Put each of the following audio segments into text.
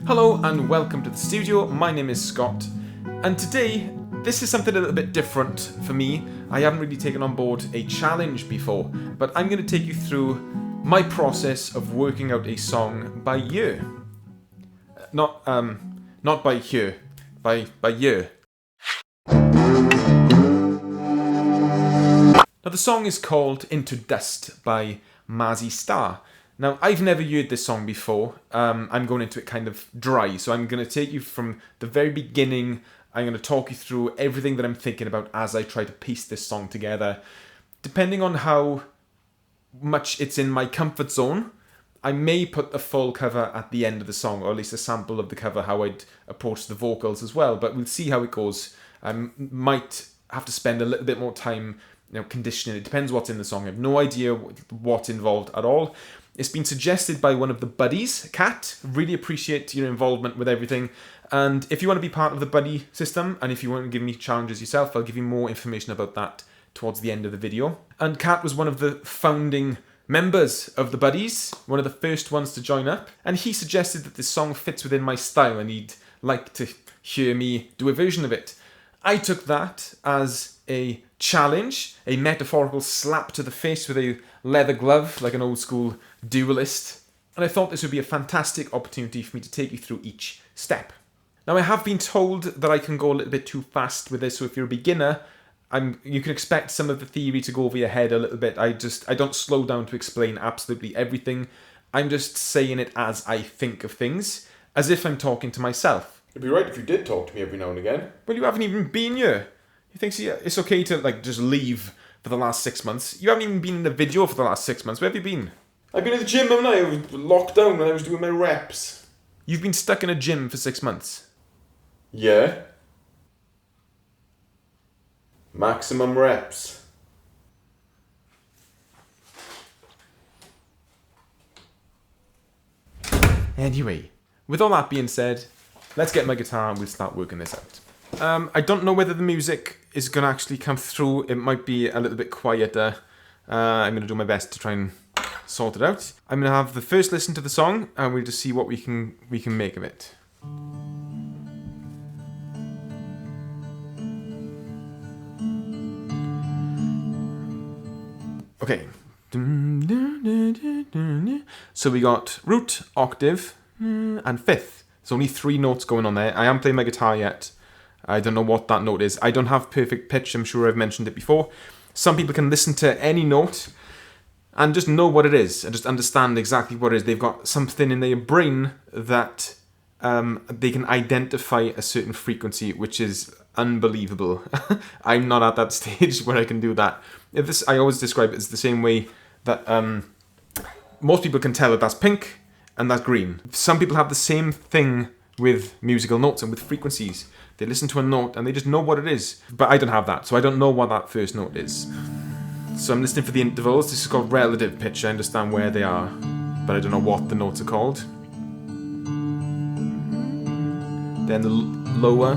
Hello and welcome to the studio. My name is Scott, and today this is something a little bit different for me. I haven't really taken on board a challenge before, but I'm going to take you through my process of working out a song by year. Not by year, by year. Now the song is called Into Dust by Mazzy Star. Now, I've never heard this song before. I'm going into it kind of dry, so I'm going to take you from the very beginning. I'm going to talk you through everything that I'm thinking about as I try to piece this song together. Depending on how much it's in my comfort zone, I may put the full cover at the end of the song, or at least a sample of the cover, how I'd approach the vocals as well. But we'll see how it goes. I might have to spend a little bit more time conditioning. It depends what's in the song. I have no idea what's involved at all. It's been suggested by one of the buddies, Kat. Really appreciate your involvement with everything. And if you want to be part of the buddy system, and if you want to give me challenges yourself, I'll give you more information about that towards the end of the video. And Kat was one of the founding members of the buddies, one of the first ones to join up. And he suggested that this song fits within my style and he'd like to hear me do a version of it. I took that as a challenge, a metaphorical slap to the face with a leather glove, like an old school duelist. And I thought this would be a fantastic opportunity for me to take you through each step. Now, I have been told that I can go a little bit too fast with this, so if you're a beginner, you can expect some of the theory to go over your head a little bit. I don't slow down to explain absolutely everything. I'm just saying it as I think of things, as if I'm talking to myself. It'd be right if you did talk to me every now and again. Well, you haven't even been here. You think it's okay to just leave for the last 6 months? You haven't even been in a video for the last 6 months. Where have you been? I've been at the gym, haven't I? I was locked down when I was doing my reps. You've been stuck in a gym for 6 months? Yeah. Maximum reps. Anyway, with all that being said, let's get my guitar and we'll start working this out. I don't know whether the music is going to actually come through. It might be a little bit quieter. I'm going to do my best to try and sort it out. I'm going to have the first listen to the song and we'll just see what we can make of it. Okay. So we got root, octave, and fifth. There's only 3 notes going on there. I am playing my guitar yet. I don't know what that note is. I don't have perfect pitch. I'm sure I've mentioned it before. Some people can listen to any note and just know what it is and just understand exactly what it is. They've got something in their brain that they can identify a certain frequency, which is unbelievable. I'm not at that stage where I can do that. I always describe it as the same way that most people can tell that that's pink and that's green. Some people have the same thing with musical notes and with frequencies. They listen to a note and they just know what it is. But I don't have that, so I don't know what that first note is. So I'm listening for the intervals. This is called relative pitch. I understand where they are, but I don't know what the notes are called. Then the lower.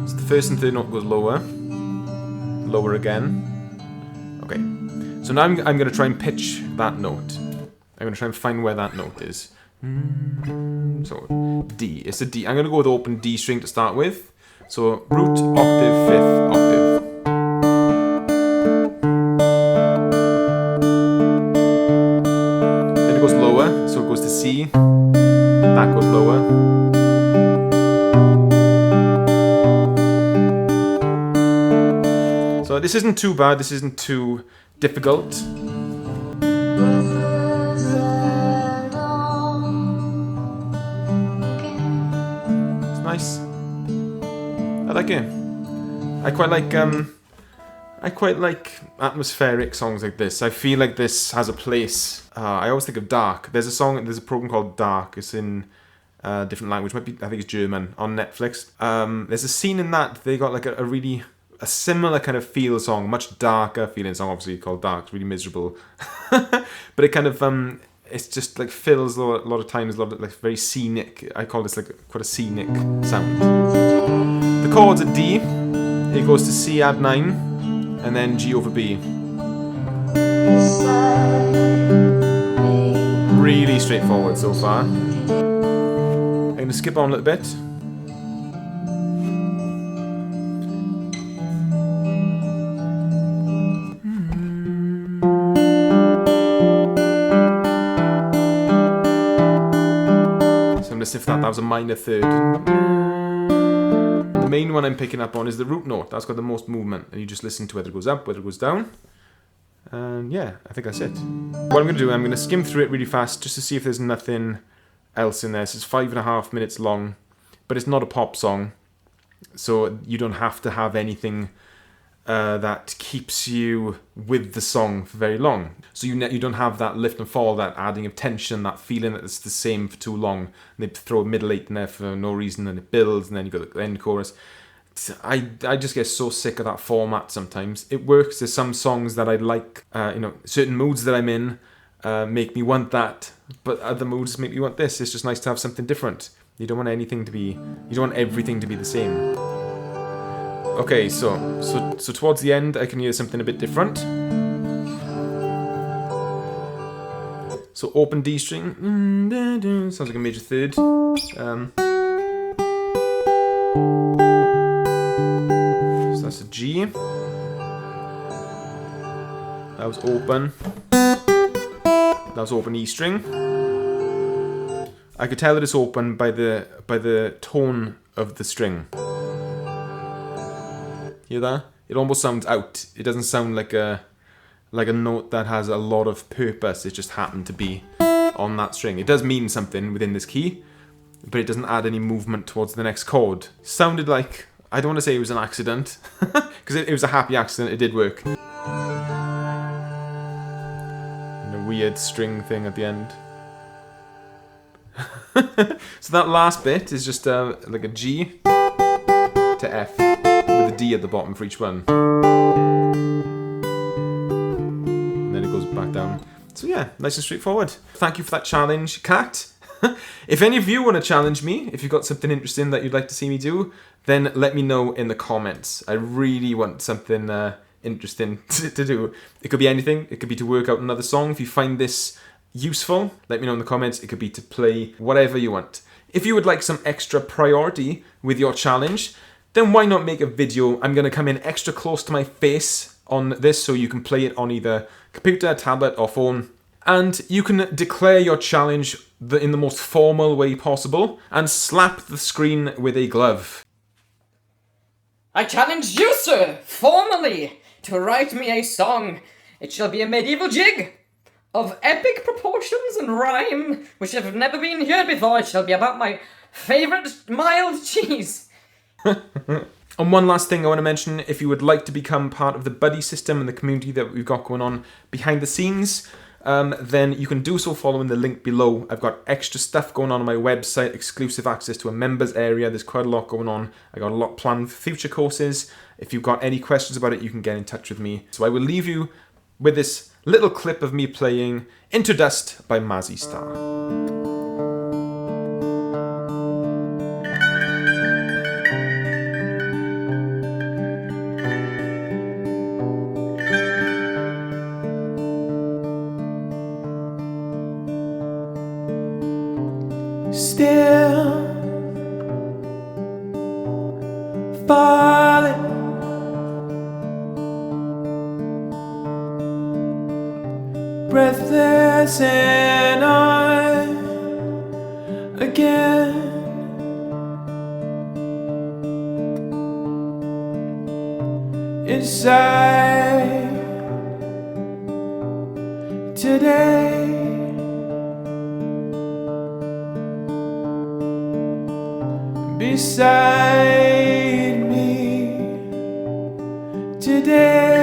So the first and third note goes lower. Lower again. Okay. So now I'm going to try and pitch that note. I'm going to try and find where that note is. So D. It's a D. I'm going to go with open D string to start with. So root, octave, fifth, octave. Then it goes lower, so it goes to C. That goes lower. So this isn't too bad. This isn't too difficult. Nice. I like it. I quite like atmospheric songs like this. I feel like this has a place. I always think of Dark. There's a program called Dark. It's in a different language. I think it's German, on Netflix. There's a scene in that they got like a similar kind of feel song, much darker feeling song, obviously called Dark. It's really miserable. But it kind of it's just like fills a lot of times, like very scenic. I call this like quite a scenic sound. The chords are D, it goes to C add 9, and then G over B. Really straightforward so far. going to skip on a little bit. So I'm listening for that. That was a minor third. The main one I'm picking up on is the root note. That's got the most movement, and you just listen to whether it goes up, whether it goes down. And yeah, I think that's it. What I'm going to do, I'm going to skim through it really fast just to see if there's nothing else in there. So it's 5.5 minutes long, but it's not a pop song, so you don't have to have anything that keeps you with the song for very long. So you don't have that lift and fall, that adding of tension, that feeling that it's the same for too long. And they throw a middle eight in there for no reason, and it builds, and then you got the end chorus. I just get so sick of that format sometimes. It works. There's some songs that I like, certain moods that I'm in make me want that, but other moods make me want this. It's just nice to have something different. You don't want everything to be the same. Okay, so towards the end I can hear something a bit different. So open D string, sounds like a major third. That's a G. That was open. That was open E string. I could tell that it's open by the tone of the string. Hear that? It almost sounds out. It doesn't sound like a note that has a lot of purpose. It just happened to be on that string. It does mean something within this key, but it doesn't add any movement towards the next chord. Sounded like, I don't want to say it was an accident, because it was a happy accident, it did work. And a weird string thing at the end. So that last bit is just like a G to F, with a D at the bottom for each one. And then it goes back down. So yeah, nice and straightforward. Thank you for that challenge, Kat. If any of you want to challenge me, if you've got something interesting that you'd like to see me do, then let me know in the comments. I really want something interesting to do. It could be anything. It could be to work out another song. If you find this useful, let me know in the comments. It could be to play whatever you want. If you would like some extra priority with your challenge, then why not make a video? I'm going to come in extra close to my face on this so you can play it on either computer, tablet or phone. And you can declare your challenge in the most formal way possible and slap the screen with a glove. I challenge you, sir, formally, to write me a song. It shall be a medieval jig of epic proportions and rhyme, which have never been heard before. It shall be about my favourite mild cheese. And one last thing I want to mention, if you would like to become part of the buddy system and the community that we've got going on behind the scenes, then you can do so following the link below. I've got extra stuff going on my website, exclusive access to a members area. There's quite a lot going on. I got a lot planned for future courses. If you've got any questions about it, you can get in touch with me. So I will leave you with this little clip of me playing Into Dust by Mazzy Star. Still falling, breathless and on again. Inside today, beside me today.